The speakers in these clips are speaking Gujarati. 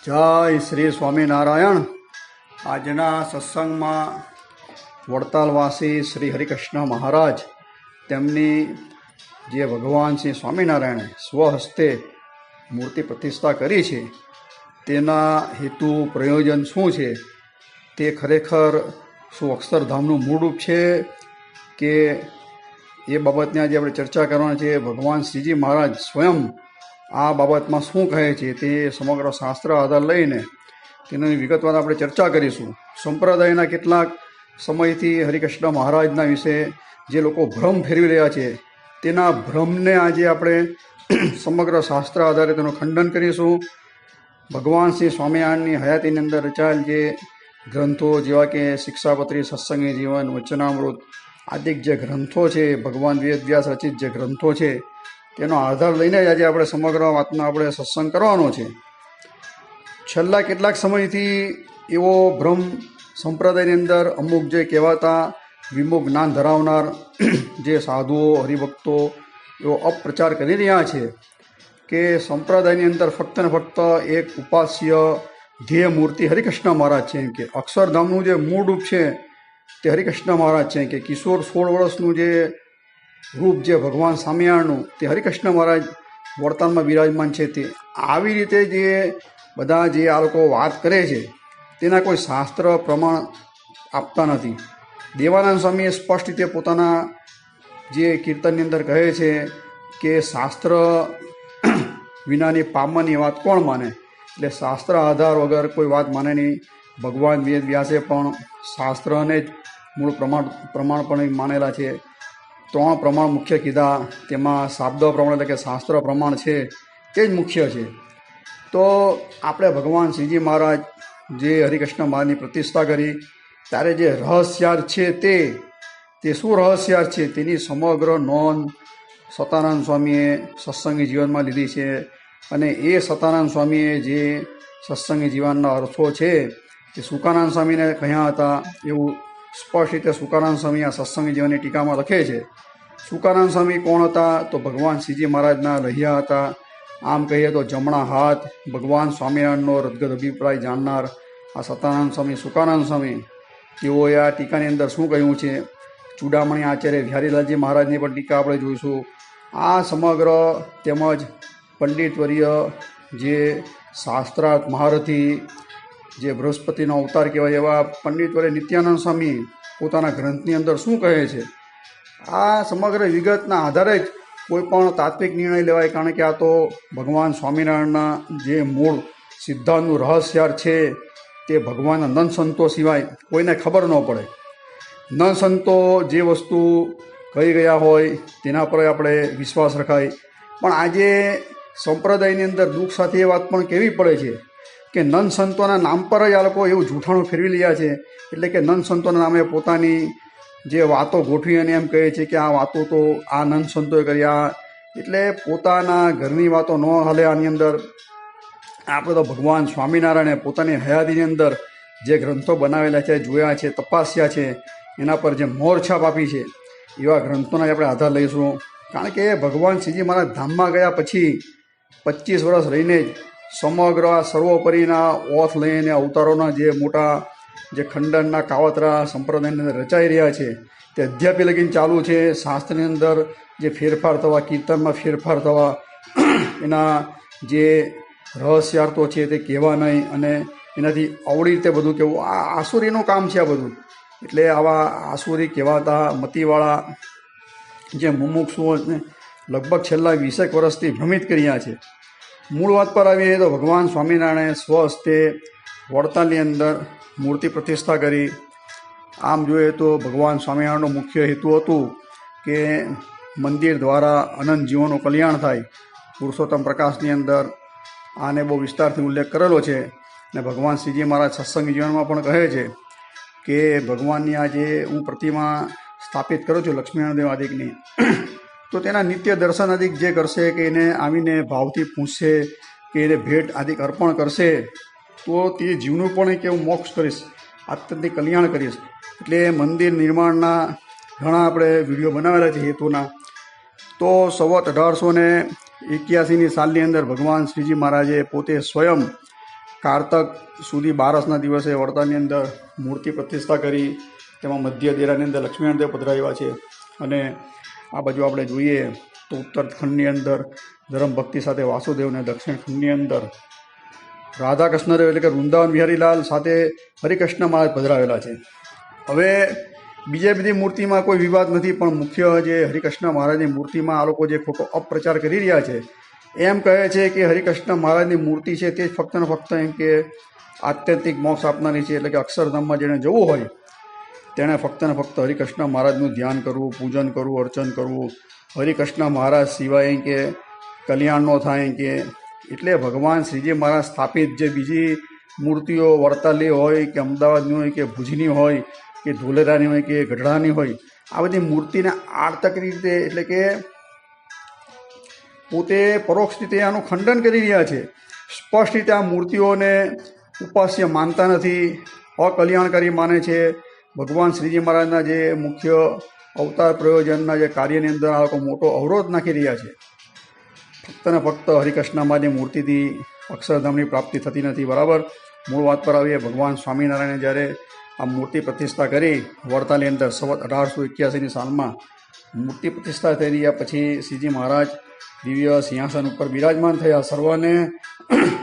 જય શ્રી સ્વામિનારાયણ। આજના સત્સંગમાં વડતાલવાસી શ્રી હરિકૃષ્ણ મહારાજ તેમની જે ભગવાન શ્રી સ્વામિનારાયણે સ્વહસ્તે મૂર્તિ પ્રતિષ્ઠા કરી છે તેના હેતુ પ્રયોજન શું છે, તે ખરેખર શું અક્ષરધામનું મૂળરૂપ છે કે એ બાબતની આજે આપણે ચર્ચા કરવાની છે। ભગવાન શ્રીજી મહારાજ સ્વયં આ બાબતમાં શું કહે છે તે સમગ્ર શાસ્ત્ર આધાર લઈને તેની વિગતવાર આપણે ચર્ચા કરીશું। સંપ્રદાયના કેટલાક સમયથી હરિકૃષ્ણ મહારાજના વિશે જે લોકો ભ્રમ ફેરવી રહ્યા છે તેના ભ્રમને આજે આપણે સમગ્ર શાસ્ત્ર આધારે તેનું ખંડન કરીશું। ભગવાન શ્રી સ્વામિનારાયણની હયાતીની અંદર રચાયેલ જે ગ્રંથો જેવા કે શિક્ષાપત્રી, સત્સંગી જીવન, વચનામૃત આદિક જે ગ્રંથો છે, ભગવાન વેદવ્યાસ રચિત જે ગ્રંથો છે તેનો આધાર લઈને જ આજે આપણે સમગ્ર વાતનો આપણે સત્સંગ કરવાનો છે। છેલ્લા કેટલાક સમયથી એવો ભ્રમ સંપ્રદાયની અંદર અમુક જે કહેવાતા વિમુખ જ્ઞાન ધરાવનાર જે સાધુઓ, હરિભક્તો એવો અપપ્રચાર કરી રહ્યા છે કે સંપ્રદાયની અંદર ફક્ત ને ફક્ત એક ઉપાસ્ય ધ્યેય મૂર્તિ હરિકૃષ્ણ મહારાજ છે, કે અક્ષરધામનું જે મૂળ રૂપ છે તે હરિકૃષ્ણ મહારાજ છે, કે કિશોર 16 વર્ષનું જે રૂપ જે ભગવાન સ્વામિનારાયણનું તે હરિકૃષ્ણ મહારાજ વડતાલમાં બિરાજમાન છે। તે આવી રીતે જે બધા જે આ લોકો વાત કરે છે તેના કોઈ શાસ્ત્ર પ્રમાણ આપતા નથી। દેવાનંદ સ્વામીએ સ્પષ્ટ રીતે પોતાના જે કીર્તનની અંદર કહે છે કે શાસ્ત્ર વિનાની પામવાની વાત કોણ માને, એટલે શાસ્ત્ર આધાર વગર કોઈ વાત માને નહીં। ભગવાન વેદ વ્યાસે પણ શાસ્ત્રને જ મૂળ પ્રમાણપણે માનેલા છે। 3 પ્રમાણ મુખ્ય કીધા, તેમાં શાબ્દ પ્રમાણ એટલે કે શાસ્ત્ર પ્રમાણ છે તે જ મુખ્ય છે। તો આપણે ભગવાન શ્રીજી મહારાજ જે હરિકૃષ્ણ મહારાજની પ્રતિષ્ઠા કરી ત્યારે જે રહસ્યાર્થ છે તે શું રહસ્યાર્થ છે તેની સમગ્ર નોંધ સતાનંદ સ્વામીએ સત્સંગી જીવનમાં લીધી છે, અને એ સતાનંદ સ્વામીએ જે સત્સંગી જીવનના અર્થો છે તે સુકાનંદ સ્વામીને કહ્યા હતા એવું સ્પષ્ટ રીતે સુકાનંદ સ્વામી આ સત્સંગી જીવનની ટીકામાં લખે છે। સુકાનંદ સ્વામી કોણ હતા? તો ભગવાન શ્રીજી મહારાજના લહિયા હતા। આમ કહીએ તો જમણા હાથ, ભગવાન સ્વામિનારાયણનો રદગત અભિપ્રાય જાણનાર આ સતાનંદ સ્વામી, સુકાનંદ સ્વામી, તેઓએ આ ટીકાની અંદર શું કહ્યું છે, ચૂડામણી આચાર્ય વિહારીલાલજી મહારાજની પણ ટીકા આપણે જોઈશું। આ સમગ્ર તેમજ પંડિતવર્ય જે શાસ્ત્રાર્થ મહારથી જે બૃહસ્પતિનો અવતાર કહેવાય એવા પંડિતવર્ય નિત્યાનંદ સ્વામી પોતાના ગ્રંથની અંદર શું કહે છે, આ સમગ્ર વિગતના આધારે જ કોઈ પણ તાત્વિક નિર્ણય લેવાય, કારણ કે આ તો ભગવાન સ્વામિનારાયણના જે મૂળ સિદ્ધાંતનું રહસ્યાર્થ છે તે ભગવાનના નંદ સંતો સિવાય કોઈને ખબર ન પડે। નંદ સંતો જે વસ્તુ કહી ગયા હોય તેના પર આપણે વિશ્વાસ રખાય, પણ આજે સંપ્રદાયની અંદર દુઃખ સાથે એ વાત પણ કહેવી પડે છે કે નંદ સંતોના નામ પર જ આ લોકો એવું જૂઠાણું ફેરવી રહ્યા છે, એટલે કે નંદ સંતોના નામે પોતાની જે વાતો ગોઠવી અને એમ કહે છે કે આ વાતો તો આ નંદ સંતોએ કર્યા, એટલે પોતાના ઘરની વાતો ન હાલે આની અંદર। આપણે તો ભગવાન સ્વામિનારાયણે પોતાની હયાતીની અંદર જે ગ્રંથો બનાવેલા છે, જોયા છે, તપાસ્યા છે, એના પર જે મોરછાપ આપી છે એવા ગ્રંથોના આપણે આધાર લઈશું। કારણ કે ભગવાન શ્રીજી મહારાજ ધામમાં ગયા પછી 25 વર્ષ રહીને જ સમગ્ર આ સર્વોપરીના ઓથ લઈને અવતારોના જે મોટા જે ખંડનના કાવતરા સંપ્રદાયની અંદર રચાઈ રહ્યા છે તે અધ્યાપી લગીને ચાલુ છે। શાસ્ત્રની અંદર જે ફેરફાર થવા, કીર્તનમાં ફેરફાર થવા, એના જે રહસ્યાર્થો છે તે કહેવા નહીં, અને એનાથી અવળી રીતે બધું કહેવું, આ આસુરીનું કામ છે આ બધું। એટલે આવા આસુરી કહેવાતા મતીવાળા જે મુમુક્ષુઓને લગભગ છેલ્લા 20 વર્ષથી ભ્રમિત કર્યા છે। મૂળ વાત પર આવીએ તો ભગવાન સ્વામિનારાયણે સ્વહસ્તે વડતાલની અંદર મૂર્તિ પ્રતિષ્ઠા કરી। આમ જોઈએ તો ભગવાન સ્વામિનારાયણનો મુખ્ય હેતુ હતું કે મંદિર દ્વારા અનંત જીવોનું કલ્યાણ થાય। પુરુષોત્તમ પ્રકાશની અંદર આને બહુ વિસ્તારથી ઉલ્લેખ કરેલો છે, અને ભગવાન શ્રીજી મહારાજ સત્સંગી જીવનમાં પણ કહે છે કે ભગવાનની આ જે હું પ્રતિમા સ્થાપિત કરું છું લક્ષ્મીનારાયણ દેવ આદિકની, તો તેના નિત્ય દર્શન આદિક જે કરશે, કે એને આવીને ભાવથી પૂછશે, કે એને ભેટ આદિક અર્પણ કરશે, તો તે જીવનું પણ કે હું મોક્ષ કરીશ, આત્યંતિક કલ્યાણ કરીશ। એટલે મંદિર નિર્માણના ઘણા આપણે વિડીયો બનાવેલા છે હેતુના। તો સંવત 1881ની સાલની અંદર ભગવાન શ્રીજી મહારાજે પોતે સ્વયં કારતક સુધી બારસના દિવસે વડતાલની અંદર મૂર્તિ પ્રતિષ્ઠા કરી. તેમાં મધ્ય દેરાની અંદર લક્ષ્મીનારાયણ દેવ પધરાવ્યા છે. અને આ બાજુ આપણે જોઈએ તો ઉત્તર ખંડની અંદર ધર્મ ભક્તિ સાથે વાસુદેવને, દક્ષિણ ખંડની અંદર રાધાકૃષ્ણદેવ એટલે કે વૃંદાવન વિહારીલાલ સાથે હરિકૃષ્ણ મહારાજ પધરાવેલા છે. હવે બીજે બધી મૂર્તિમાં કોઈ વિવાદ નથી, પણ મુખ્ય જે હરિકૃષ્ણ મહારાજની મૂર્તિમાં આ લોકો જે ખોટો અપપ્રચાર કરી રહ્યા છે, એમ કહે છે કે હરિકૃષ્ણ મહારાજની મૂર્તિ છે તે ફક્ત ને ફક્ત એમ કે આત્યંતિક મોક્ષ આપનારી છે. એટલે કે અક્ષરધામમાં જેણે જવું હોય તેણે ફક્ત ને ફક્ત હરિકૃષ્ણ મહારાજનું ધ્યાન કરવું, પૂજન કરવું, અર્ચન કરવું. હરિકૃષ્ણ મહારાજ સિવાય કે કલ્યાણ ન થાય કે એટલે ભગવાન શ્રીજી મહારાજ સ્થાપિત જે બીજી મૂર્તિઓ વડતાલી હોય કે અમદાવાદની હોય કે ભુજની હોય કે ધોલેરાની હોય કે ગઢડાની હોય, આ બધી મૂર્તિને આર્થક રીતે એટલે કે પોતે પરોક્ષ રીતે આનું ખંડન કરી રહ્યા છે. સ્પષ્ટ રીતે આ મૂર્તિઓને ઉપાસ્ય માનતા નથી, અકલ્યાણકારી માને છે. ભગવાન શ્રીજી મહારાજના જે મુખ્ય અવતાર પ્રયોજનના જે કાર્યની અંદર આ લોકો મોટો અવરોધ નાખી રહ્યા છે. ફક્ત ને ફક્ત હરિકૃષ્ણ મહારાજની મૂર્તિથી અક્ષરધામની પ્રાપ્તિ થતી નથી. બરાબર. મૂળ વાત પર આવીએ. ભગવાન સ્વામિનારાયણે જ્યારે આ મૂર્તિ પ્રતિષ્ઠા કરી વડતાલની અંદર સંવત 1881ની સાલમાં મૂર્તિ પ્રતિષ્ઠા થઈ રહ્યા પછી શ્રીજી મહારાજ દિવ્ય સિંહાસન ઉપર બિરાજમાન થયા. સર્વને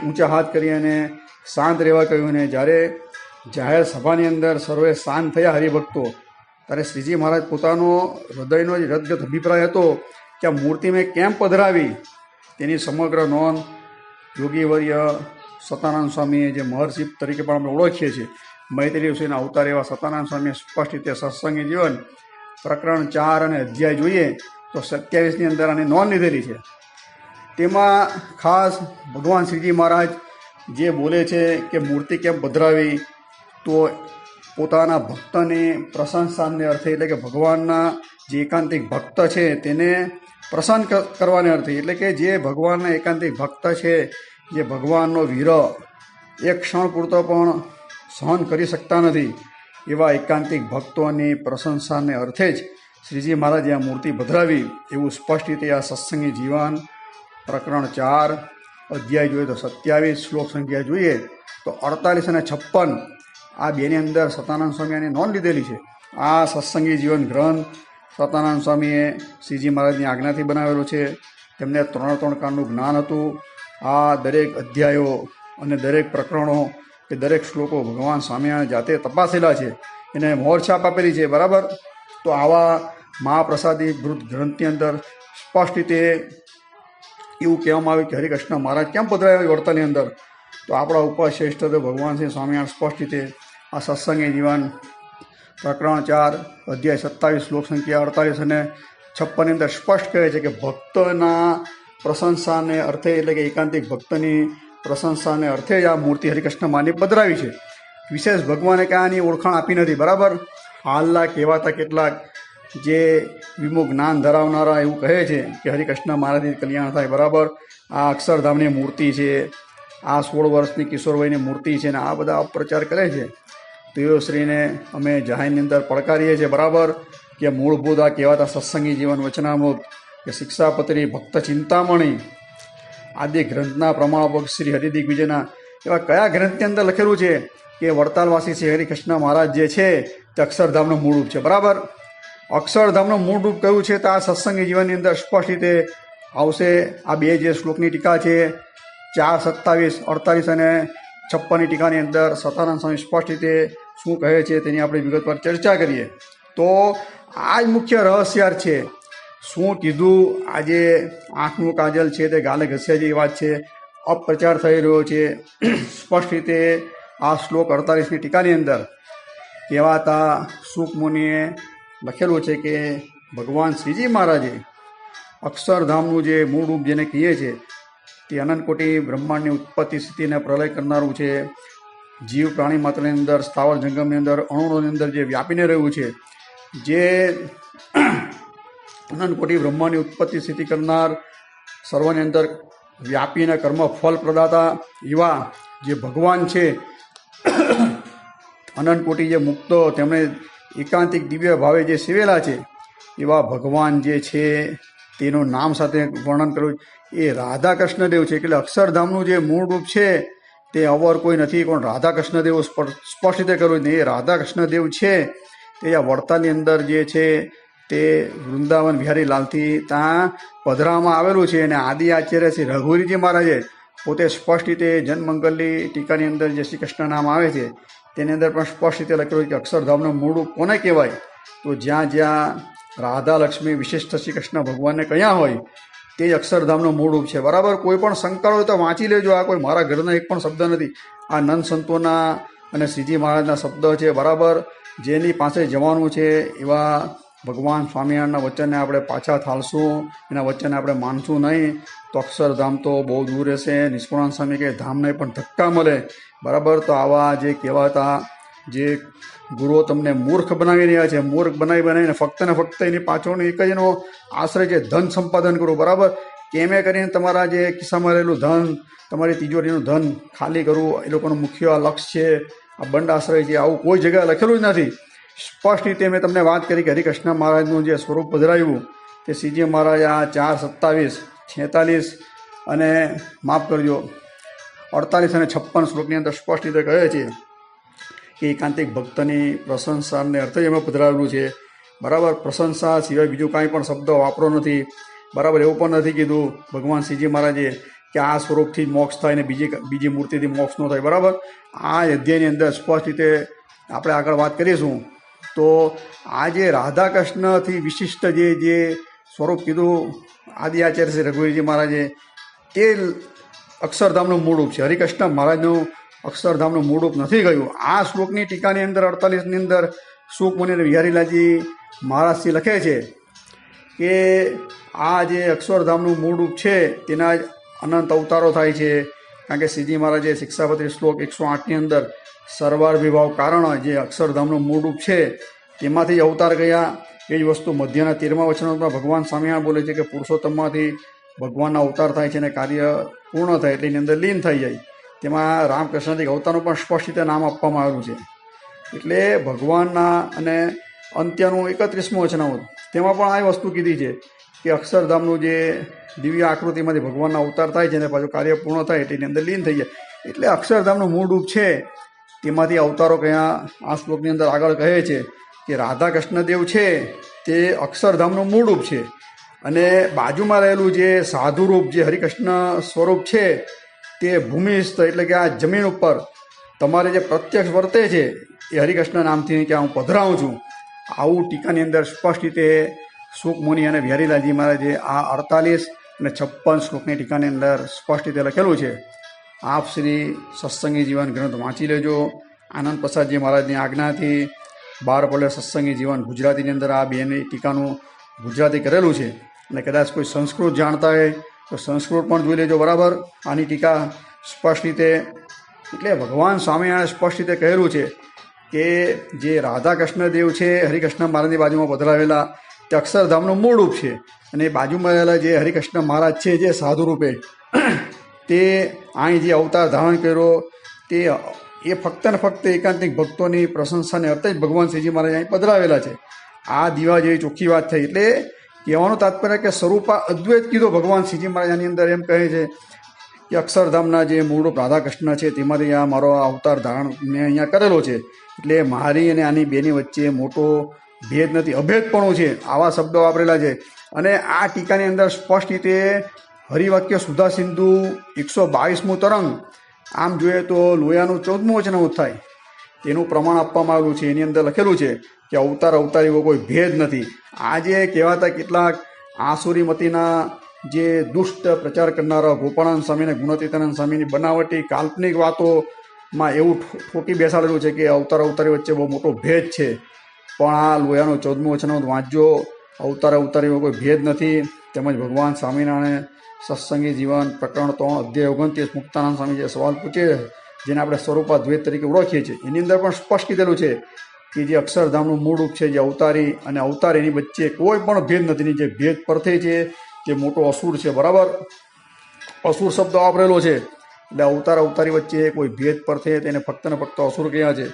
ઊંચા હાથ કરી અને શાંત રહેવા કહ્યું. અને જ્યારે જાહેર સભાની અંદર સર્વે શાંત થયા હરિભક્તો, ત્યારે શ્રીજી મહારાજ પોતાનો હૃદયનો જ રદગત અભિપ્રાય હતો કે આ મૂર્તિ મેં કેમ પધરાવી તેની સમગ્ર નોંધ યોગીવર્ય સતાનંદ સ્વામીએ, જે મહર્ષિ તરીકે પણ આપણે ઓળખીએ છીએ, મૈત્રી ઋષિના અવતાર એવા સતાનંદ સ્વામીએ સ્પષ્ટ રીતે સત્સંગી જીવન પ્રકરણ 4 અને અધ્યાય જોઈએ તો 27ની અંદર આની નોંધ લીધેલી છે. તેમાં ખાસ ભગવાન શ્રીજી મહારાજ જે બોલે છે કે મૂર્તિ કેમ પધરાવી, તો પોતાના ભક્તની પ્રશંસાને અર્થે, એટલે કે ભગવાનના જે એકાંતિક ભક્ત છે તેને પ્રસન્ન કરવાને અર્થે, એટલે કે જે ભગવાનના એકાંતિક ભક્ત છે, જે ભગવાનનો વિરહ એક ક્ષણ પૂરતો પણ સહન કરી શકતા નથી, એવા એકાંતિક ભક્તોની પ્રશંસાને અર્થે જ શ્રીજી મહારાજે આ મૂર્તિ પધરાવી એવું સ્પષ્ટ રીતે આ સત્સંગી જીવન પ્રકરણ 4 અધ્યાય જોઈએ તો 27 શ્લોક સંખ્યા જોઈએ તો 48 અને 56 આ બેની અંદર સતાનંદ સ્વામીની નોંધ લીધેલી છે. આ સત્સંગી જીવન ગ્રંથ સતાનંદ સ્વામીએ શ્રીજી મહારાજની આજ્ઞાથી બનાવેલો છે. તેમને 3 કાળનું જ્ઞાન હતું. આ દરેક અધ્યાયો અને દરેક પ્રકરણો કે દરેક શ્લોકો ભગવાન સ્વામિનારાયણ જાતે તપાસેલા છે, એને મોહર છાપ આપેલી છે. બરાબર. તો આવા મહાપ્રસાદી વૃદ્ધ ગ્રંથની અંદર સ્પષ્ટ રીતે એવું કહેવામાં આવ્યું કે હરિકૃષ્ણ મહારાજ કેમ પધરાયા વડતાલની અંદર. તો આપણા ઉપશ્રેષ્ઠ તો ભગવાન શ્રી સ્વામિનારાયણ સ્પષ્ટ રીતે આ સત્સંગી જીવન પ્રકરણ 4 અધ્યાય 27 શ્લોક સંખ્યા 48 અને 56ની અંદર સ્પષ્ટ કહે છે કે ભક્તના પ્રશંસાને અર્થે, એટલે કે એકાંતિક ભક્તની પ્રશંસાને અર્થે જ આ મૂર્તિ હરિકૃષ્ણ મહારાજની પધરાવી છે. વિશેષ ભગવાને કાંઈ ઓળખાણ આપી નથી. બરાબર. હાલના કહેવાતા કેટલાક જે વિમુખ જ્ઞાન ધરાવનારા એવું કહે છે કે હરિકૃષ્ણ મહારાજની કલ્યાણ થાય. બરાબર. આ અક્ષરધામની મૂર્તિ છે, આ 16 વર્ષની કિશોરવયની મૂર્તિ છે, ને આ બધા અપપ્રચાર કરે છે. તેઓશ્રીને અમે જાહેરની અંદર પડકારીએ છીએ. બરાબર. કે મૂળભૂત આ કહેવાતા સત્સંગી જીવન વચનામૃત કે શિક્ષાપત્રી, ભક્ત ચિંતામણી આદિ ગ્રંથના પ્રમાણપક શ્રી હરિદિગ્વિજયના એવા કયા ગ્રંથની અંદર લખેલું છે કે વડતાલવાસી શ્રી હરિકૃષ્ણ મહારાજ જે છે તે અક્ષરધામનું મૂળ રૂપ છે. બરાબર. અક્ષરધામનું મૂળ રૂપ કયું છે તો આ સત્સંગી જીવનની અંદર સ્પષ્ટ રીતે આવશે. આ બે જે શ્લોકની ટીકા છે 4, 27, 48 અને 56ની ટીકાની અંદર સતાનંદ સ્વામી સ્પષ્ટ રીતે શું કહે છે તેની આપણે વિગતવાર ચર્ચા કરીએ. તો આ જ મુખ્ય રહસ્યાર્થ છે. શું કીધું, આજે આંખનું કાજલ છે તે ગાલે ઘસ્યા જેવી વાત છે, અપપ્રચાર થઈ રહ્યો છે. સ્પષ્ટ રીતે આ શ્લોક 48ની ટીકાની અંદર કહેવાતા સુકમુનિએ લખેલું છે કે ભગવાન શ્રીજી મહારાજે અક્ષરધામનું જે મૂળ રૂપ જેને કહીએ છીએ તે અનંતકોટી બ્રહ્માંડની ઉત્પત્તિ સ્થિતિને પ્રલય કરનારું છે. જીવ પ્રાણી માત્રની અંદર, સ્થાવર જંગમની અંદર, અણુઓની અંદર જે વ્યાપીને રહ્યું છે, જે અનંતકોટી બ્રહ્માંડની ઉત્પત્તિ સ્થિતિ કરનાર, સર્વની અંદર વ્યાપીને કર્મ ફળ પ્રદાતા એવા જે ભગવાન છે, અનંતકોટી જે મુક્તો તેમણે એકાંતિક દિવ્ય ભાવે જે સેવેલા છે એવા ભગવાન જે છે તેનું નામ સાથે વર્ણન કર્યું એ રાધાકૃષ્ણ દેવ છે. એટલે અક્ષરધામનું જે મૂળ રૂપ છે તે અવર કોઈ નથી, પણ રાધા કૃષ્ણદેવ સ્પષ્ટ રીતે કર્યું ને એ રાધા કૃષ્ણદેવ છે તે આ વડતાલની અંદર જે છે તે વૃંદાવન બિહારી લાલથી ત્યાં પધરાવામાં આવેલું છે. અને આદિ આચાર્ય શ્રી રઘુવીરજી મહારાજે પોતે સ્પષ્ટ રીતે જનમંગલની ટીકાની અંદર જે શ્રી કૃષ્ણ નામ આવે છે તેની અંદર પણ સ્પષ્ટ રીતે લખેલું છે કે અક્ષરધામનું મૂળ કોને કહેવાય, તો જ્યાં જ્યાં રાધા લક્ષ્મી વિશિષ્ટ શ્રી કૃષ્ણ ભગવાનને કયા હોય તે જ અક્ષરધામનું મૂળ રૂપ છે. બરાબર, કોઈ પણ શંકા હોય તો વાંચી લેજો. આ કોઈ મારા ઘરના એક પણ શબ્દ નથી, આ નંદ સંતોના અને શ્રીજી મહારાજના શબ્દ છે. બરાબર, જેની પાસે જવાનું છે એવા ભગવાન સ્વામિનારાયણના વચનને આપણે પાછા થાલશું, એના વચનને આપણે માનશું નહીં તો અક્ષરધામ તો બહુ દૂર રહેશે. નિષ્કુળાનંદ સ્વામી કે ધામ નહીં પણ ધક્કા મળે. બરાબર, તો આવા જે કહેવાતા જે ગુરુઓ તમને મૂર્ખ બનાવી રહ્યા છે, મૂર્ખ બનાવીને ફક્ત ને ફક્ત એની પાછળનો એક જ એનો આશ્રય છે ધન સંપાદન કરવું. બરાબર, કેમે કરીને તમારા જે ખિસ્સામાં રહેલું ધન, તમારી તિજોરીનું ધન ખાલી કરવું, એ લોકોનું મુખ્ય લક્ષ્ય છે. આ બંડ આશ્રય છે, આવું કોઈ જગ્યાએ લખેલું જ નથી. સ્પષ્ટ રીતે મેં તમને વાત કરી કે હરિકૃષ્ણ મહારાજનું જે સ્વરૂપ પધરાવ્યું તે શ્રીજી મહારાજ આ 4:27, 46 અને માફ કરજો 48 અને 56 શ્લોકની અંદર સ્પષ્ટ રીતે કહે છે કે એકાંતિક ભક્તની પ્રશંસાને અર્થે જ એમાં પધરાવેલું છે. બરાબર, પ્રશંસા સિવાય બીજું કાંઈ પણ શબ્દ વાપરો નથી. બરાબર, એવું પણ નથી કીધું ભગવાન શ્રીજી મહારાજે કે આ સ્વરૂપથી જ મોક્ષ થાય ને બીજી મૂર્તિથી મોક્ષ ન થાય. બરાબર, આ અધ્યાયની અંદર સ્પષ્ટ રીતે આપણે આગળ વાત કરીશું. તો આ જે રાધા કૃષ્ણથી વિશિષ્ટ જે સ્વરૂપ કીધું આદિ આચાર્ય શ્રી રઘુવીરજી મહારાજે, તે અક્ષરધામનું મૂળ રૂપ છે. હરિકૃષ્ણ મહારાજનું અક્ષરધામનું મૂળ રૂપ નથી ગયું. આ શ્લોકની ટીકાની અંદર 48ની અંદર સુખ મુનિ અને વિહારીલાલજી મહારાજથી લખે છે કે આ જે અક્ષરધામનું મૂળ રૂપ છે તેના જ અનંત અવતારો થાય છે. કારણ કે શ્રીજી મહારાજે શિક્ષાપત્રી શ્લોક 108ની અંદર સરવાર વિભાવ કારણ જે અક્ષરધામનું મૂળ રૂપ છે તેમાંથી જ અવતાર ગયા. એ જ વસ્તુ મધ્યના 13મા વચનમાં ભગવાન સ્વામિનારાયણ બોલે છે કે પુરુષોત્તમમાંથી ભગવાનના અવતાર થાય છે અને કાર્ય પૂર્ણ થાય એટલે એની અંદર લીન થઈ જાય. તેમાં રામકૃષ્ણજી અવતારનું પણ સ્પષ્ટ રીતે નામ આપવામાં આવેલું છે. એટલે ભગવાનના અને અંત્યનું 31મું વચનામૃત તેમાં પણ આ વસ્તુ કીધી છે કે અક્ષરધામનું જે દિવ્ય આકૃતિમાંથી ભગવાનના અવતાર થાય છે અને પાછું કાર્ય પૂર્ણ થાય એટલે એની અંદર લીન થઈ જાય. એટલે અક્ષરધામનું મૂળ રૂપ છે તેમાંથી અવતારો કયા આ શ્લોકની અંદર આગળ કહે છે કે રાધા કૃષ્ણદેવ છે તે અક્ષરધામનું મૂળ રૂપ છે. અને બાજુમાં રહેલું જે સાધુ રૂપ જે હરિકૃષ્ણ સ્વરૂપ છે તે ભૂમિસ્થ એટલે કે આ જમીન ઉપર તમારે જે પ્રત્યક્ષ વર્તે છે એ હરિકૃષ્ણ નામથી કે હું પધરાવું છું. આવું ટીકાની અંદર સ્પષ્ટ રીતે સુખ મુનિ અને વિહારીલાલજી મહારાજે આ 48 અને 56 શ્લોકની ટીકાની અંદર સ્પષ્ટ રીતે લખેલું છે. આપ શ્રી સત્સંગી જીવન ગ્રંથ વાંચી લેજો. આનંદ પ્રસાદજી મહારાજની આજ્ઞાથી 12 પડે સત્સંગી જીવન ગુજરાતીની અંદર આ બેની ટીકાનું ગુજરાતી કરેલું છે. અને કદાચ કોઈ સંસ્કૃત જાણતા હોય તો સંસ્કૃત પણ જોઈ લેજો. બરાબર, આની ટીકા સ્પષ્ટ રીતે એટલે ભગવાન સ્વામિનારાયણે સ્પષ્ટ રીતે કહેલું છે કે જે રાધા કૃષ્ણદેવ છે હરિકૃષ્ણ મહારાજની બાજુમાં પધરાવેલા તે અક્ષરધામનું મૂળ રૂપ છે. અને બાજુમાં રહેલા જે હરિકૃષ્ણ મહારાજ છે જે સાધુ રૂપે તે અહીં જે અવતાર ધારણ કર્યો તે એ ફક્ત ને ફક્ત એકાંતિક ભક્તોની પ્રશંસાને અર્થે જ ભગવાન શ્રીજી મહારાજ અહીં પધરાવેલા છે. આ દીવા જેવી ચોખ્ખી વાત થઈ. એટલે કહેવાનું તાત્પર્ય કે સ્વરૂપા અદ્વૈત કીધો ભગવાન શ્રીજી મહારાજ આની અંદર એમ કહે છે કે અક્ષરધામના જે મૂળરૂપ રાધાકૃષ્ણ છે તેમાંથી આ મારો અવતાર ધારણ મેં અહીંયા કરેલો છે. એટલે મારી અને આની બેની વચ્ચે મોટો ભેદ નથી, અભેદપણું છે, આવા શબ્દો વાપરેલા છે. અને આ ટીકાની અંદર સ્પષ્ટ રીતે હરિવાક્ય સુધા સિંધુ 122મું તરંગ આમ જોઈએ તો લોયાનું 14મું વચનામૃત થાય તેનું પ્રમાણ આપવામાં આવેલું છે. એની અંદર લખેલું છે કે અવતારીઓ કોઈ ભેદ નથી. આજે કહેવાતા કેટલાક આસુરીમતીના જે દુષ્ટ પ્રચાર કરનારા ગોપાળાનંદ સ્વામી અને ગુણાતીતાનંદ સ્વામીની બનાવટી કાલ્પનિક વાતોમાં એવું ઠોકી બેસાડેલું છે કે અવતારી વચ્ચે બહુ મોટો ભેદ છે. પણ આ લોયાનું 14મું વચનામૃત વાંચજો. અવતારીઓ કોઈ ભેદ નથી. તેમજ ભગવાન સ્વામિનારાયણ સત્સંગી જીવન પ્રકરણ 3 અધ્યાય 29 મુક્તાનંદ સ્વામી જે સવાલ પૂછે જેને આપણે સ્વરૂપાદ્વૈત તરીકે ઓળખીએ છીએ એની અંદર પણ સ્પષ્ટ કીધેલું છે કે જે અક્ષરધામનું મૂળ રૂપ છે જે અવતારી અને અવતાર એની વચ્ચે કોઈ પણ ભેદ નથી. જે ભેદ પરથે છે જે મોટો અસુર છે. બરાબર, અસુર શબ્દ વાપરેલો છે. એટલે અવતારી વચ્ચે કોઈ ભેદ પરથે તેને ફક્ત ને ફક્ત અસુર કહ્યા છે.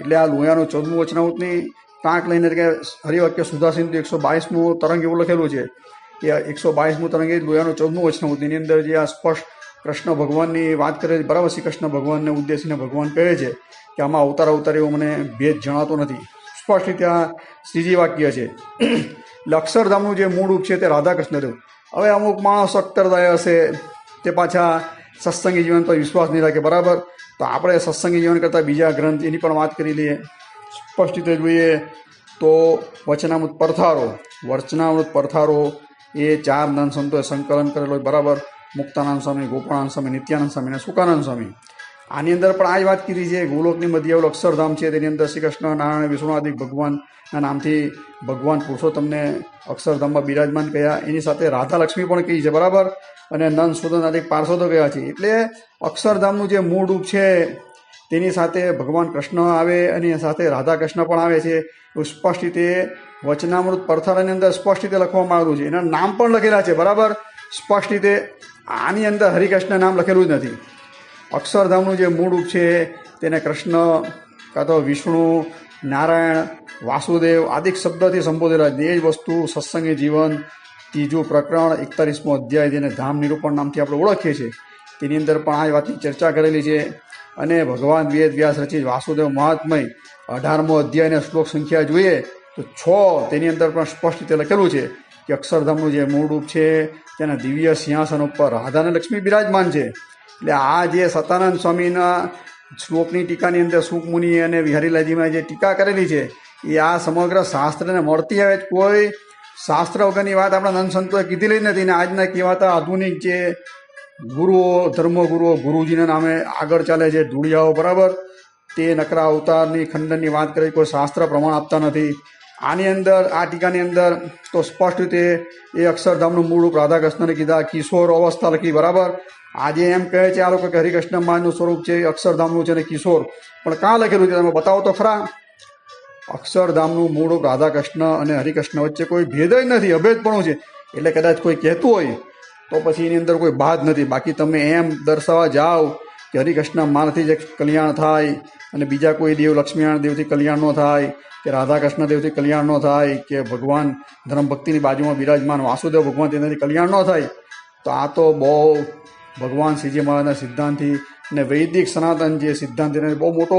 એટલે આ લોયાનું 14મું વચનામૃતની ટાંક લઈને કે હરિવાક્ય સુધા સિંધુ 122મું તરંગ એવું લખેલું છે કે 122મું તરંગ એ લોયાનું 14મું વચનામૃત એની અંદર જે આ સ્પષ્ટ કૃષ્ણ ભગવાનની વાત કરે છે, બરાબર. શ્રી કૃષ્ણ ભગવાનને ઉદ્દેશીને ભગવાન કહે છે કે આમાં અવતાર એવો મને ભેદ જણાતો નથી. સ્પષ્ટ રીતે આ શ્રીજી વાક્ય છે. એટલે અક્ષરધામનું જે મૂળ રૂપ છે તે રાધા કૃષ્ણ દેવ. હવે અમુક માણસ અક્તરદાય હશે તે પાછા સત્સંગી જીવન પર વિશ્વાસ નહીં રાખે, બરાબર. તો આપણે સત્સંગી જીવન કરતાં બીજા ગ્રંથ એની પણ વાત કરી લઈએ. સ્પષ્ટ રીતે જોઈએ તો વચનામૃત પરથારો એ 4 નંદ સંતોએ સંકલન કરેલો, બરાબર. મુક્તાનંદ સ્વામી, ગોપાળાનંદ સ્વામી, નિત્યાનંદ સ્વામી અને સુકાનંદ સ્વામી. આની અંદર પણ આ જ વાત કીધી છે. ગોલોકની મધ્ય આવેલું અક્ષરધામ છે, તેની અંદર શ્રી કૃષ્ણ, નારાયણ, વિષ્ણુ આદિ ભગવાનના નામથી ભગવાન પુરુષોત્તમને અક્ષરધામમાં બિરાજમાન કહ્યા. એની સાથે રાધા લક્ષ્મી પણ કહી છે, બરાબર. અને નંદ સુદન આદિ પાર્ષદો કહ્યા છે. એટલે અક્ષરધામનું જે મૂળ રૂપ છે તેની સાથે ભગવાન કૃષ્ણ આવે અને સાથે રાધા કૃષ્ણ પણ આવે છે. એવું સ્પષ્ટ રીતે વચનામૃત પરથારાની અંદર સ્પષ્ટ રીતે લખવામાં આવેલું છે. એના નામ પણ લખેલા છે, બરાબર. સ્પષ્ટ રીતે આની અંદર હરિકૃષ્ણ નામ લખેલું જ નથી. અક્ષરધામનું જે મૂળ રૂપ છે તેને કૃષ્ણ કાં તો વિષ્ણુ, નારાયણ, વાસુદેવ આદિક શબ્દથી સંબોધેલા છે. એ જ વસ્તુ સત્સંગી જીવન 3 પ્રકરણ 41મો અધ્યાય જેને ધામ નિરૂપણ નામથી આપણે ઓળખીએ છીએ તેની અંદર પણ આ વાતની ચર્ચા કરેલી છે. અને ભગવાન વેદ વ્યાસ રચિત વાસુદેવ મહાત્મય 18મો અધ્યાયને શ્લોક સંખ્યા જોઈએ તો 6 તેની અંદર પણ સ્પષ્ટ રીતે લખેલું છે કે અક્ષરધામનું જે મૂળ રૂપ છે તેના દિવ્ય સિંહાસન ઉપર રાધા અને લક્ષ્મી બિરાજમાન છે. એટલે આ જે સતાનંદ સ્વામીના શ્લોકની ટીકાની અંદર સુકમુનિ અને વિહારીલાલજીમાં જે ટીકા કરેલી છે એ આ સમગ્ર શાસ્ત્રને મળતી આવે. કોઈ શાસ્ત્ર વગરની વાત આપણા નંદ સંતોએ કીધેલી જ નથી. ને આજના કહેવાતા આધુનિક જે ગુરુઓ, ધર્મગુરુઓ, ગુરુજીના નામે આગળ ચાલે છે ધૂળિયાઓ, બરાબર. તે નકરા અવતારની ખંડનની વાત કરે, કોઈ શાસ્ત્ર પ્રમાણ આપતા નથી. આની અંદર આ ટીકાની અંદર તો સ્પષ્ટ રીતે એ અક્ષરધામનું મૂળ રૂપ રાધા કૃષ્ણને કીધા, કિશોર અવસ્થા લખી, બરાબર. આજે એમ કહે છે આ લોકો કે હરિકૃષ્ણ માનું સ્વરૂપ છે અક્ષરધામનું છે ને કિશોર, પણ કાં લખેલું છે તમે બતાવો તો ખરા. અક્ષરધામનું મૂળ રૂપ રાધા કૃષ્ણ અને હરિકૃષ્ણ વચ્ચે કોઈ ભેદ જ નથી, અભેદપણું છે. એટલે કદાચ કોઈ કહેતું હોય તો પછી એની અંદર કોઈ બાદ નથી. બાકી તમે એમ દર્શાવવા જાઓ કે હરિકૃષ્ણ માનથી જ કલ્યાણ થાય અને બીજા કોઈ દેવ લક્ષ્મીનારાયણ દેવથી કલ્યાણ ન થાય કે રાધા કૃષ્ણ દેવથી કલ્યાણ ન થાય કે ભગવાન ધર્મ ભક્તિની બાજુમાં બિરાજમાન વાસુદેવ ભગવાન તેનાથી કલ્યાણ ન થાય, તો આ તો બહુ ભગવાન શ્રીજી મહારાજના સિદ્ધાંતથી અને વૈદિક સનાતન જે સિદ્ધાંત એને બહુ મોટો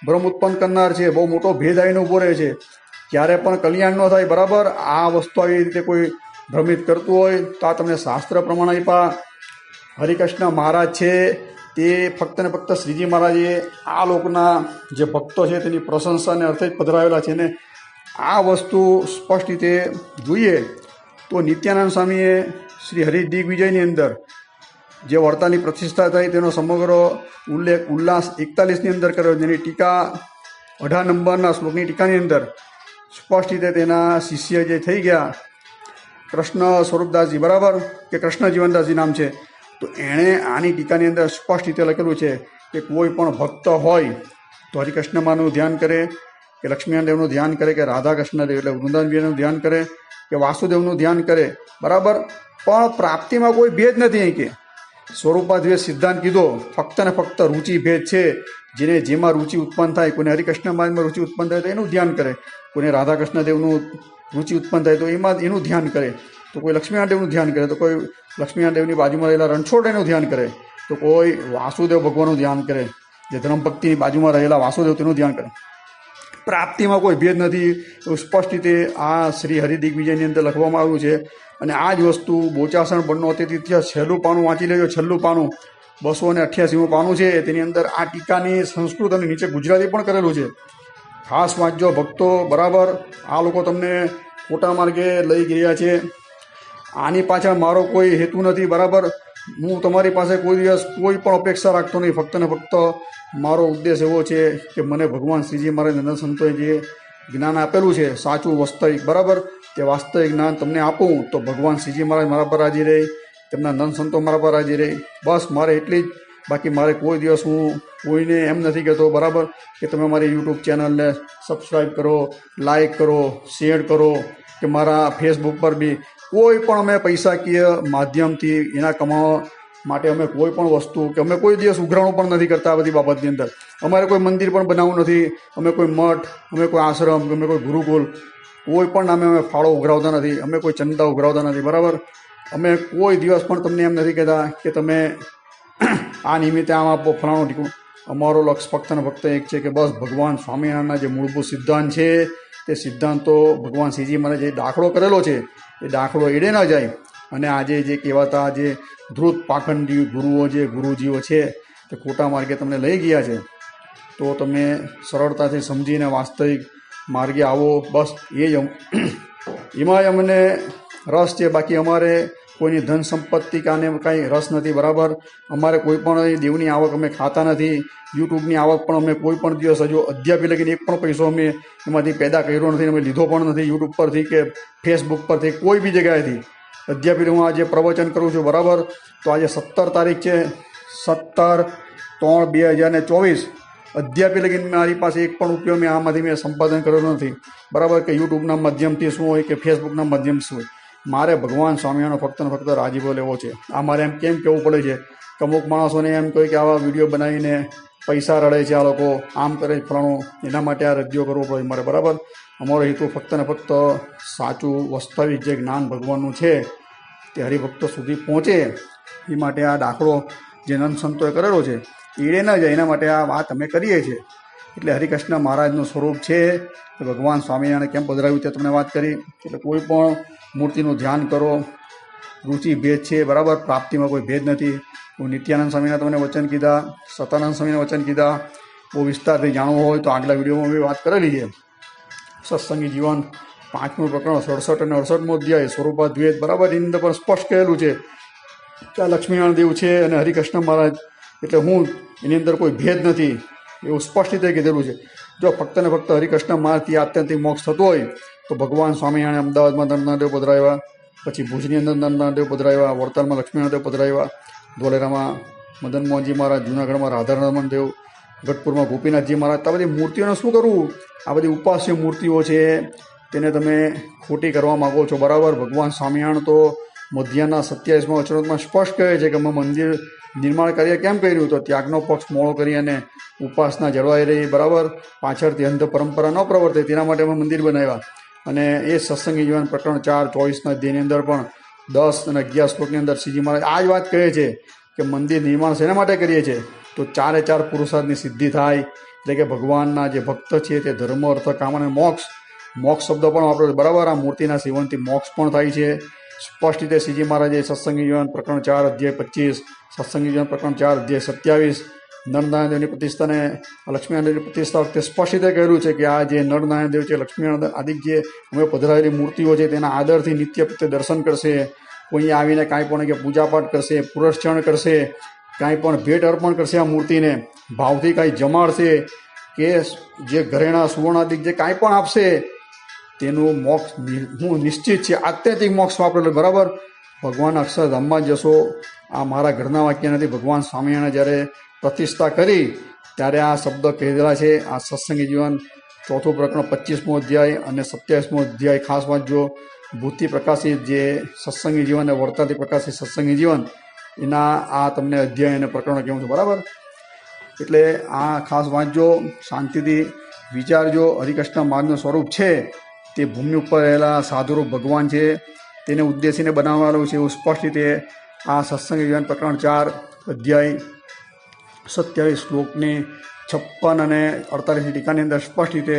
ભ્રમ ઉત્પન્ન કરનાર છે. બહુ મોટો ભેદ આવીને ઊભો રહે છે. ક્યારે પણ કલ્યાણ ન થાય, બરાબર. આ વસ્તુ આવી રીતે કોઈ ભ્રમિત કરતું હોય તો આ તમને શાસ્ત્ર પ્રમાણ આપ્યા. હરિકૃષ્ણ મહારાજ છે તે ફક્ત ને ફક્ત શ્રીજી મહારાજે આ લોકના જે ભક્તો છે તેની પ્રશંસાને અર્થે જ પધરાવેલા છે. ને આ વસ્તુ સ્પષ્ટ રીતે જોઈએ તો નિત્યાનંદ સ્વામીએ શ્રી હરિ દિગ્વિજયની અંદર જે વડતાલની પ્રતિષ્ઠા થઈ તેનો સમગ્ર ઉલ્લાસ 41ની અંદર કર્યો. જેની ટીકા 18 નંબરના શ્લોકની ટીકાની અંદર સ્પષ્ટ રીતે તેના શિષ્ય જે થઈ ગયા કૃષ્ણ સ્વરૂપદાસજી, બરાબર, કે કૃષ્ણ જીવનદાસજી નામ છે, તો એણે આની ટીકાની અંદર સ્પષ્ટ રીતે લખેલું છે કે કોઈ પણ ભક્ત હોય તો હરિકૃષ્ણમાનું ધ્યાન કરે કે લક્ષ્મીનારાયણ દેવનું ધ્યાન કરે કે રાધા કૃષ્ણ દેવ એટલે વૃંદાવનજીનું ધ્યાન કરે કે વાસુદેવનું ધ્યાન કરે, બરાબર. પણ પ્રાપ્તિમાં કોઈ ભેદ નથી. અહીં કે સ્વરૂપાદ્વૈત સિદ્ધાંત કીધો ફક્ત ને ફક્ત રુચિ ભેદ છે. જેને જેમાં રુચિ ઉત્પન્ન થાય, કોઈને હરિકૃષ્ણ માર્ગમાં રુચિ ઉત્પન્ન થાય તો એનું ધ્યાન કરે, કોઈને રાધા કૃષ્ણ દેવનું રુચિ ઉત્પન્ન થાય તો એમાં એનું ધ્યાન કરે, તો કોઈ લક્ષ્મીનારાયણ દેવનું ધ્યાન કરે, તો કોઈ લક્ષ્મીનારાયણ દેવની બાજુમાં રહેલા રણછોડનું ધ્યાન કરે, તો કોઈ વાસુદેવ ભગવાનનું ધ્યાન કરે, જે ધર્મ ભક્તિની બાજુમાં રહેલા વાસુદેવ તેનું ધ્યાન કરે. પ્રાપ્તિમાં કોઈ ભેદ નથી. એવું સ્પષ્ટ રીતે આ શ્રી હરિ દિગ્વિજયની અંદર લખવામાં આવ્યું છે. અને આ જ વસ્તુ બોચાસણ બળનો અતિથિ છેલ્લું પાનું વાંચી લેજો. છેલ્લું પાનું 288મું પાનું છે. તેની અંદર આ ટીકાની સંસ્કૃત અને નીચે ગુજરાતી પણ કરેલું છે. ખાસ વાંચજો ભક્તો, બરાબર. આ લોકો તમને ખોટા માર્ગે લઈ ગયા છે. આની પાછળ મારો કોઈ હેતુ નથી, બરાબર. હું તમારી પાસે કોઈ દિવસ કોઈ પણ અપેક્ષા રાખતો નહીં. ફક્ત ને ફક્ત મારો ઉદ્દેશ એવો છે કે મને ભગવાન શ્રીજી મહારાજ નંદ સંતોએ જે જ્ઞાન આપેલું છે સાચું વાસ્તવિક, બરાબર, તે વાસ્તવિક જ્ઞાન તમને આપું તો ભગવાન શ્રીજી મહારાજ મારા પર રાજી રહે, તેમના નંદ સંતો મારા પર રાજી રહે. બસ મારે એટલી જ. બાકી મારે કોઈ દિવસ હું કોઈને એમ નથી કહેતો, બરાબર, કે તમે મારી યુટ્યુબ ચેનલને સબસ્ક્રાઈબ કરો, લાઈક કરો, શેર કરો, કે મારા ફેસબુક પર બી કોઈ પણ અમે પૈસાકીય માધ્યમથી એના કમાવા માટે અમે કોઈ પણ વસ્તુ કે અમે કોઈ દિવસ ઉઘરાણું પણ નથી કરતા. આ બધી બાબતની અંદર અમારે કોઈ મંદિર પણ બનાવવું નથી, અમે કોઈ મઠ, અમે કોઈ આશ્રમ, અમે કોઈ ગુરુકુલ કોઈ પણ નામે અમે ફાળો ઉઘરાવતા નથી, અમે કોઈ ચંદા ઉઘરાવતા નથી, બરાબર. અમે કોઈ દિવસ પણ તમને એમ નથી કહેતા કે તમે આ નિમિત્તે આમ આપો ફલાણું ઠીકું. અમારો લક્ષ્ય ફક્ત ને ફક્ત એક છે કે બસ ભગવાન સ્વામિનારાયણના જે મૂળભૂત સિદ્ધાંત છે તે સિદ્ધાંતો ભગવાન શ્રીજી મને જે દાખલો કરેલો છે એ દાખલો એડે ન જાય. અને આજે જે કહેવાતા જે ધ્રુત પાખંડી ગુરુઓ જે ગુરુજીઓ છે તે ખોટા માર્ગે તમને લઈ ગયા છે, તો તમે સરળતાથી સમજીને વાસ્તવિક માર્ગે આવો. બસ એમાંય અમને રસ છે. બાકી અમારે કોઈની ધન સંપત્તિ કાને કાંઈ રસ નથી, બરાબર. અમારે કોઈ પણ દેવની આવક અમે ખાતા નથી. યુટ્યુબની આવક પણ અમે કોઈ પણ દિવસ હજુ અધ્યાપી લગીને એક પણ પૈસો અમે એમાંથી પેદા કર્યો નથી, અમે લીધો પણ નથી યુટ્યુબ પરથી કે ફેસબુક પરથી કોઈ બી જગ્યાએથી. અધ્યાપી હું આજે પ્રવચન કરું છું, બરાબર. તો આજે 17 તારીખ છે, 17/3/2024. અધ્યાપી લગીને મારી પાસે એક પણ રૂપિયો મેં આમાંથી મેં સંપાદન કરેલો નથી, બરાબર. કે યુટ્યુબના માધ્યમથી શું હોય કે ફેસબુકના માધ્યમ શું હોય. મારે ભગવાન સ્વામિનારાયણનો ફક્ત ને ફક્ત રાજીપો લેવો છે. આ મારે એમ કેમ કહેવું પડે છે કે અમુક માણસોને એમ કહે કે આવા વિડીયો બનાવીને પૈસા રડે છે, આ લોકો આમ કરે ફલાણું, એના માટે આ રજૂ કરવો પડે મારે, બરાબર. અમારો હેતુ ફક્ત ને ફક્ત સાચું વાસ્તવિક જે જ્ઞાન ભગવાનનું છે તે હરિભક્તો સુધી પહોંચે એ માટે આ દાખલો જે નંદ સંતોએ કરેલો છે એડે ન જાય એના માટે આ વાત અમે કરીએ છીએ. એટલે હરિકૃષ્ણ મહારાજનું સ્વરૂપ છે કે ભગવાન સ્વામિનારાયણે કેમ પધરાવ્યું તે તમને વાત કરી. એટલે કોઈ પણ મૂર્તિનું ધ્યાન કરો, રુચિ ભેદ છે, બરાબર. પ્રાપ્તિમાં કોઈ ભેદ નથી. હું નિત્યાનંદ સ્વામીના તમને વચન કીધા, સતાનંદ સ્વામીના વચન કીધા. બહુ વિસ્તારથી જાણવું હોય તો આગલા વિડીયોમાં મેં વાત કરેલી છે. સત્સંગી જીવન 5મું પ્રકરણ 67 અને 68મો અધ્યાય સ્વરૂપાદ્વૈત, બરાબર. એની અંદર પણ સ્પષ્ટ કહેલું છે કે આ લક્ષ્મીનારાયણ દેવ છે અને હરિકૃષ્ણ મહારાજ એટલે હું એની અંદર કોઈ ભેદ નથી એવું સ્પષ્ટ રીતે કીધેલું છે. જો ફક્ત ને ફક્ત હરિકૃષ્ણ મહારાજથી આત્યંતિક મોક્ષ થતો હોય તો ભગવાન સ્વામિનારાયણ અમદાવાદમાં નરનાદેવ પધરાવ્યા, પછી ભુજની અંદર નરનાદેવ પધરાવ્યા, વડતાલમાં લક્ષ્મીનારાયણ દેવ પધરાવ્યા, ધોલેરામાં મદન મોહનજી મહારાજ, જૂનાગઢમાં રાધારમણ દેવ, ગઢપુરમાં ગોપીનાથજી મહારાજ. આ બધી મૂર્તિઓને શું કરવું? આ બધી ઉપાસ્ય મૂર્તિઓ છે, તેને તમે ખોટી કરવા માગો છો, બરાબર. ભગવાન સ્વામિનારાયણ તો મધ્યના 27મા વચનોમાં સ્પષ્ટ કહે છે કે અમે મંદિર નિર્માણ કાર્ય કેમ કર્યું? તો ત્યાગનો પક્ષ મોળો કરી અને ઉપાસના જળવાઈ રહી, બરાબર. પાછળથી અંધ પરંપરા ન પ્રવર્તે તેના માટે અમે મંદિર બનાવ્યા. અને એ સત્સંગી જીવન પ્રકરણ 4:24ના અધ્યાયની અંદર પણ 10 અને 11 શ્લોકની અંદર શ્રીજી મહારાજ આ જ વાત કહે છે કે મંદિર નિર્માણ શેના માટે કરીએ છીએ? તો 4 પુરુષાર્થની સિદ્ધિ થાય. એટલે કે ભગવાનના જે ભક્ત છે તે ધર્મ, અર્થ, કામ અને મોક્ષ શબ્દ પણ વાપરે, બરાબર. આ મૂર્તિના સેવનથી મોક્ષ પણ થાય છે. સ્પષ્ટ રીતે શ્રીજી મહારાજે સત્સંગી જીવન પ્રકરણ 4 અધ્યાય 25, સત્સંગી જીવન પ્રકરણ 4 અધ્યાય 27, નરનારાયણ દેવની પ્રતિષ્ઠાને લક્ષ્મીનારાયણ દેવની પ્રતિષ્ઠા વખતે સ્પષ્ટ રીતે કહેલું છે કે આ જે નરનારાયણ દેવ છે, લક્ષ્મીનારાયણ આદિક જે અમે પધરાવેલી મૂર્તિઓ છે તેના આદરથી નિત્ય પ્રત્યે દર્શન કરશે. કોઈ આવીને કાંઈ પણ કે પૂજાપાઠ કરશે, પુરસ્ચરણ કરશે, કાંઈ પણ ભેટ અર્પણ કરશે, આ મૂર્તિને ભાવથી કાંઈ જમાડશે કે જે ઘરેણા સુવર્ણાદિક જે કાંઈ પણ આપશે તેનું મોક્ષ હું નિશ્ચિત છે. આત્યંતિક મોક્ષ વાપરેલો, બરાબર. ભગવાન અક્ષરધામમાં જશો. આ મારા ઘરના વાક્ય નથી. ભગવાન સ્વામિનારાયણે જ્યારે પ્રતિષ્ઠા કરી ત્યારે આ શબ્દ કહેલા છે. આ સત્સંગી જીવન 4થું પ્રકરણ 25મો અધ્યાય અને 27મો અધ્યાય ખાસ વાંચજો. ભૂતથી પ્રકાશિત જે સત્સંગી જીવન અને વર્તાથી પ્રકાશિત સત્સંગી જીવન એના આ તમને અધ્યાય અને પ્રકરણો કહેવું છું, બરાબર. એટલે આ ખાસ વાંચજો, શાંતિથી વિચારજો. હરિકૃષ્ણ મહારાજનું સ્વરૂપ છે તે ભૂમિ ઉપર રહેલા સાધુરૂપ ભગવાન છે, તેને ઉદ્દેશીને બનાવવાનું છે એવું સ્પષ્ટ રીતે આ સત્સંગી જીવન પ્રકરણ 4 અધ્યાય 27 શ્લોકની 56 અને 48ની ટીકાની અંદર સ્પષ્ટ રીતે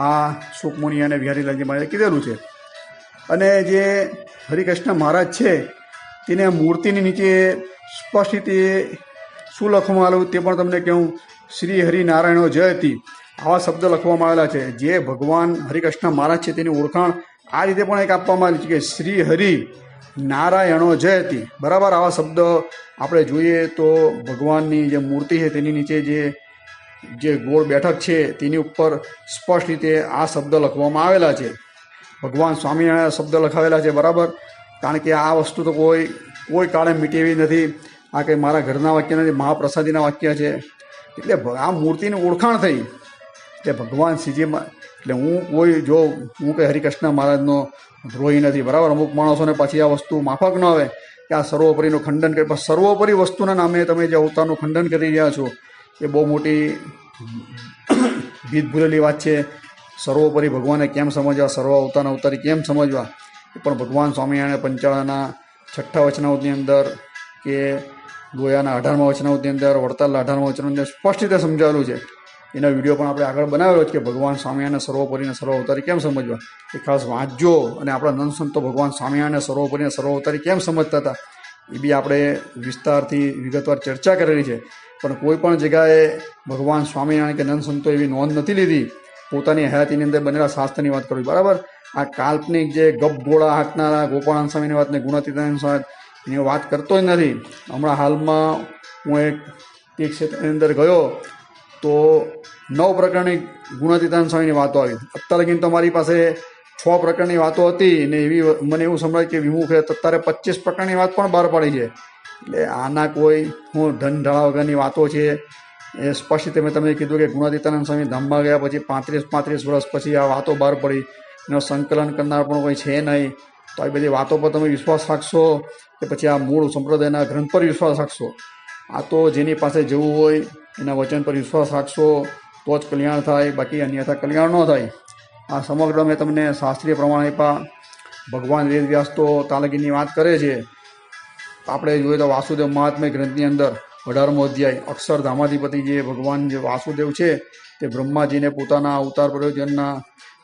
આ સુખમુનિ અને વિહારીલાલજી મહારાજે કીધેલું છે. અને જે હરિકૃષ્ણ મહારાજ છે તેને મૂર્તિની નીચે સ્પષ્ટ રીતે શું લખવામાં આવેલું તે પણ તમને કહું. શ્રી હરિનારાયણો જયતી આવા શબ્દ લખવામાં આવેલા છે. જે ભગવાન હરિકૃષ્ણ મહારાજ છે તેની ઓળખાણ આ રીતે પણ એક આપવામાં આવી છે કે શ્રી હરિ નારાયણો જયતી, બરાબર. આવા શબ્દ આપણે જોઈએ તો ભગવાનની જે મૂર્તિ છે તેની નીચે જે ગોળ બેઠક છે તેની ઉપર સ્પષ્ટ રીતે આ શબ્દ લખવામાં આવેલા છે. ભગવાન સ્વામિનારાયણ શબ્દ લખાવેલા છે, બરાબર. કારણ કે આ વસ્તુ તો કોઈ કાળે મીટી એવી નથી. આ કંઈ મારા ઘરના વાક્ય નથી, મહાપ્રસાદીના વાક્ય છે. એટલે આ મૂર્તિની ઓળખાણ થઈ એટલે ભગવાન શ્રીજીમાં. એટલે હું કંઈ હરિકૃષ્ણ મહારાજનો દ્રોહી નથી, બરાબર. અમુક માણસોને પછી આ વસ્તુ માફક ન આવે કે આ સર્વોપરીનું ખંડન કરે. પણ સર્વોપરી વસ્તુના નામે તમે જે અવતારનું ખંડન કરી રહ્યા છો એ બહુ મોટી ભીત ભૂલેલી વાત છે. સર્વોપરી ભગવાને કેમ સમજવા, સર્વ અવતારના અવતારી કેમ સમજવા, એ પણ ભગવાન સ્વામિનારાયણ પંચાળાના 6ઠ્ઠા વચનાવતની અંદર કે ગોયાના 18મા વચનામૃતની અંદર, વડતાલના 18મા વચનામૃતની અંદર સ્પષ્ટ રીતે સમજાવેલું છે. એના વિડીયો પણ આપણે આગળ બનાવેલો છે કે ભગવાન સ્વામિનારાયણ સર્વોપરીને સર્વાવતારી કેમ સમજવા, એ ખાસ વાંચજો. અને આપણા નંદ સંતો ભગવાન સ્વામિનારાયણ સર્વોપરીને સર્વાવતારી કેમ સમજતા હતા એ બી આપણે વિસ્તારથી વિગતવાર ચર્ચા કરેલી છે. પણ કોઈ પણ જગ્યાએ ભગવાન સ્વામિનારાયણ કે નંદ સંતો એવી નોંધ નથી લીધી પોતાની હયાતીની અંદર બનેલા શાસ્ત્રની વાત કરવી. બરાબર, આ કાલ્પનિક જે ગપગોળા હાંકનારા ગોપાળાનંદ સ્વામીની વાત ને ગુણાતીતાનંદ સ્વામી એની વાત કરતો જ નથી. હમણાં હાલમાં હું એક ક્ષેત્રની અંદર ગયો તો 9 પ્રકારની ગુણાતીતાનંદ સ્વામીની વાતો આવી. અત્યાર લગીને તો મારી પાસે 6 પ્રકારની વાતો હતી ને એવી મને એવું સમજાય કે વિમુખ અત્યારે 25 પ્રકારની વાત પણ બહાર પાડી છે. એટલે આના કોઈ હું ધન ઢાળા વગરની વાતો છે. એ સ્પષ્ટ રીતે મેં તમને કીધું કે ગુણાતીતાનંદ સ્વામી ધામમાં ગયા પછી 35 વર્ષ પછી આ વાતો બહાર પડી. એનો સંકલન કરનાર પણ કોઈ છે નહીં. તો આવી બધી વાતો પર તમે વિશ્વાસ રાખશો કે પછી આ મૂળ સંપ્રદાયના ગ્રંથ પર વિશ્વાસ રાખશો? આ તો જેની પાસે જવું હોય એના વચન પર વિશ્વાસ રાખશો તો જ કલ્યાણ થાય, બાકી અન્યથા કલ્યાણ ન થાય. આ સમગ્ર મેં તમને શાસ્ત્રીય પ્રમાણે આપ્યા. ભગવાન વેદવ્યાસ તો તાલગીની વાત કરે છે. આપણે જોઈએ તો વાસુદેવ મહાત્મ્ય ગ્રંથની અંદર 18મો અધ્યાય અક્ષરધામાધિપતિ જે ભગવાન જે વાસુદેવ છે તે બ્રહ્માજીને પોતાના અવતાર પ્રયોજનના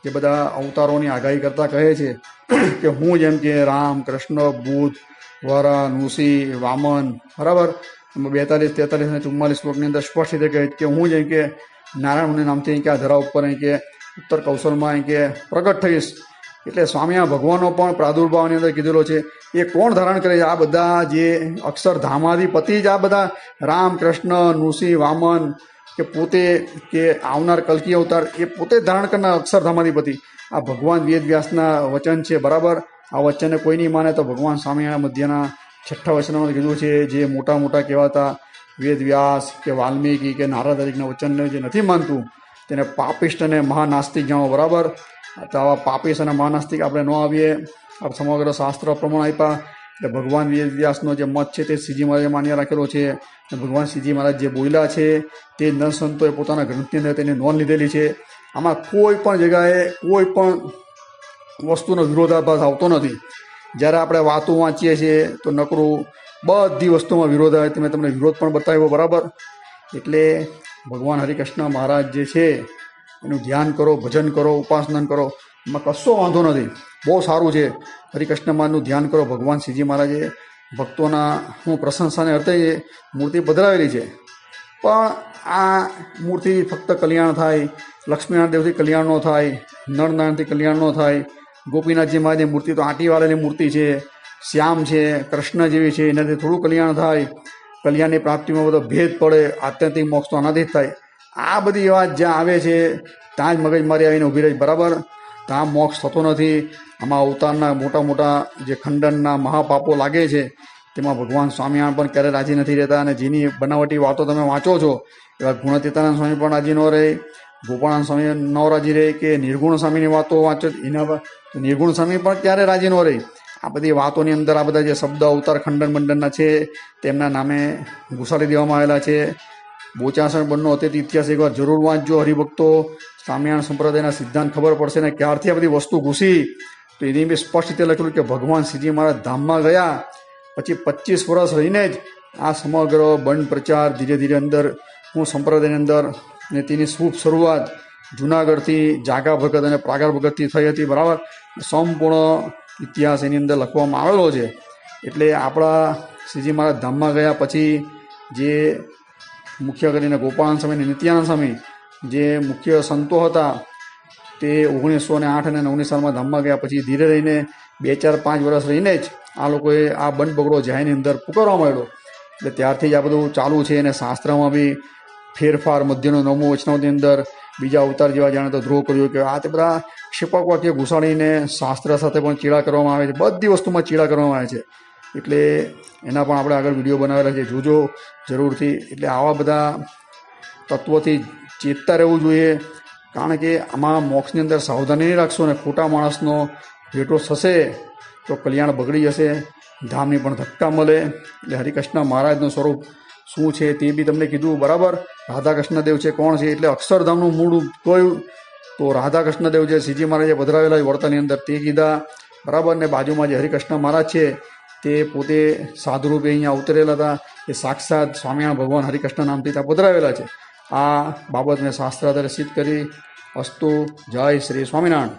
જે બધા અવતારોની આગાહી કરતા કહે છે કે હું જેમ કે રામ, કૃષ્ણ, બુદ્ધ, વરા, નૃસિંહ, વામન, બરાબર 42, 43 અને 44 શ્લોકની અંદર સ્પષ્ટ રીતે કહે કે હું જેમ કે નારાયણના નામથી અહીં કે આ ધરા ઉપર અહીં કે ઉત્તર કૌશલમાં અહીં કે પ્રગટ થઈશ. એટલે સ્વામિનારાયણ ભગવાનનો પણ પ્રાદુર્ભાવની અંદર કીધેલો છે. એ કોણ ધારણ કરે છે? આ બધા જે અક્ષરધામાધિપતિ જ આ બધા રામ, કૃષ્ણ, નૃસિંહ, વામન કે પોતે કે આવનાર કલ્કી અવતાર એ પોતે જ ધારણ કરનાર અક્ષરધામાધિપતિ આ ભગવાન વેદવ્યાસના વચન છે. બરાબર, આ વચનને કોઈ નહીં માને તો ભગવાન સ્વામિનારાયણ મધ્યના 6ઠ્ઠા વચનમાં કીધું છે જે મોટા મોટા કહેવાતા વેદવ્યાસ કે વાલ્મીકી કે નારદ આદિના વચનને જે નથી માનતું તેને પાપિષ્ટ અને મહાનાસ્તિક જાણો. બરાબર, તો આવા પાપિષ્ટ અને મહાનાસ્તિક આપણે ન આવીએ. આ સમગ્ર શાસ્ત્ર પ્રમાણ આપ્યા. એટલે ભગવાન વેદવ્યાસનો જે મત છે તે શ્રીજી મહારાજે માન્ય રાખેલો છે. ભગવાન શ્રીજી મહારાજ જે બોલ્યા છે તે નર સંતોએ પોતાના ગ્રંથની અંદર તેની નોંધ લીધેલી છે. આમાં કોઈ પણ જગ્યાએ કોઈ પણ વસ્તુનો વિરોધાભાસ આવતો નથી. જ્યારે આપણે વાતો વાંચીએ છીએ તો નકરું બધી વસ્તુમાં વિરોધ આવે. મેં તમને વિરોધ પણ બતાવ્યો. બરાબર, એટલે ભગવાન હરિકૃષ્ણ મહારાજ જે છે એનું ધ્યાન કરો, ભજન કરો, ઉપાસના કરો, એમાં કશો વાંધો નથી. બહુ સારું છે. હરિકૃષ્ણ મહારાજનું ધ્યાન કરો. ભગવાન શ્રીજી મહારાજે ભક્તોના હું પ્રશંસાને અર્થે એ મૂર્તિ પધરાવેલી છે. પણ આ મૂર્તિ ફક્ત કલ્યાણ થાય, લક્ષ્મીનારાયણ દેવથી કલ્યાણ ન થાય, નરનારાયણથી કલ્યાણ ન થાય. ગોપીનાથજી મહારાજની મૂર્તિ તો આંટીવાળાની મૂર્તિ છે, શ્યામ છે, કૃષ્ણ જેવી છે, એનાથી થોડું કલ્યાણ થાય. કલ્યાણની પ્રાપ્તિમાં બધો ભેદ પડે. આત્યંતિક મોક્ષ તો આનાથી જ થાય. આ બધી વાત જ્યાં આવે છે ત્યાં જ મગજમારી આવીને ઊભી રહી. બરાબર, ત્યાં મોક્ષ થતો નથી. આમાં અવતારના મોટા મોટા જે ખંડનના મહાપાપો લાગે છે તેમાં ભગવાન સ્વામિનારાયણ પણ ક્યારેય રાજી નથી રહેતા. અને જેની બનાવટી વાતો તમે વાંચો છો એવા ગુણાતીતાનંદ સ્વામી પણ રાજી ન રહે, ગોપાળાનંદ સ્વામી ન રાજી રહે, કે નિર્ગુણ સ્વામીની વાતો વાંચો એના પર નિર્ગુણ સ્વામી પણ ક્યારે રાજી ન રહે. આ બધી વાતોની અંદર આ બધા જે શબ્દ અવતાર ખંડન મંડનના છે તેમના નામે ઘુસાડી દેવામાં આવેલા છે. બોચાસણ બનનો અતિથિ ઇતિહાસ એકવાર જરૂર વાંચજો હરિભક્તો. સ્વામિનારાયણ સંપ્રદાયના સિદ્ધાંત ખબર પડશે ને ક્યારથી આ બધી વસ્તુ ઘૂસી તો એની બી સ્પષ્ટ રીતે લખેલું કે ભગવાન શ્રીજી મહારાજ ધામમાં ગયા પછી 25 વર્ષ રહીને જ આ સમગ્ર બંધ પ્રચાર ધીરે ધીરે અંદર હું સંપ્રદાયની અંદર ને તેની શુભ શરૂઆત જૂનાગઢથી જાગા ભગત અને પ્રાગર ભગતથી થઈ હતી. બરાબર, સંપૂર્ણ ઇતિહાસ એની અંદર લખવામાં આવેલો છે. એટલે આપણા શ્રીજી મહારાજ ધામમાં ગયા પછી જે મુખ્ય કરીને ગોપાળાનંદ સ્વામી અને નિત્યાનંદ સ્વામી જે મુખ્ય સંતો હતા તે 1908 અને 19 સાલમાં ધામમાં ગયા. પછી ધીરે રહીને 2, 4, 5 વર્ષ રહીને જ આ લોકોએ આ બંધ બગડો જાહેરની અંદર પુકારવામાં આવ્યો. એટલે ત્યારથી જ આ બધું ચાલુ છે. અને શાસ્ત્રમાં બી ફેરફાર મધ્યનો 9મો વચનામૃતની અંદર બીજા અવતાર જેવા જાણે તો ધ્રુવ કર્યો કે આ તે બધા ક્ષેપક વાક્ય ઘુસાડીને શાસ્ત્ર સાથે પણ ચીડા કરવામાં આવે છે. બધી વસ્તુમાં ચીડા કરવામાં આવે છે. એટલે એના પણ આપણે આગળ વિડીયો બનાવેલા છે, જોજો જરૂરથી. એટલે આવા બધા તત્વોથી ચેતતા રહેવું જોઈએ. કારણ કે આમાં મોક્ષની અંદર સાવધાની નહીં રાખશો અને ખોટા માણસનો ભેટો થશે તો કલ્યાણ બગડી જશે, ધામની પણ ધક્કા મળે. એટલે હરિકૃષ્ણ મહારાજનું સ્વરૂપ શું છે તે બી તમને કીધું. બરાબર, રાધાકૃષ્ણ દેવ છે કોણ છે એટલે અક્ષરધામનું મૂળ કયું તો રાધાકૃષ્ણ દેવ જે શ્રીજી મહારાજે પધરાવેલા વડતાની અંદર તે કીધા. બરાબર, ને બાજુમાં જે હરિકૃષ્ણ મહારાજ છે તે પોતે સાધુરૂપે અહીંયા અવતરેલા હતા. એ સાક્ષાત સ્વામિનારાયણ ભગવાન હરિકૃષ્ણ નામથી ત્યાં પધરાવેલા છે. આ બાબત મેં શાસ્ત્રાધારે સિદ્ધ કરી. અસ્તુ. જય શ્રી સ્વામિનારાયણ.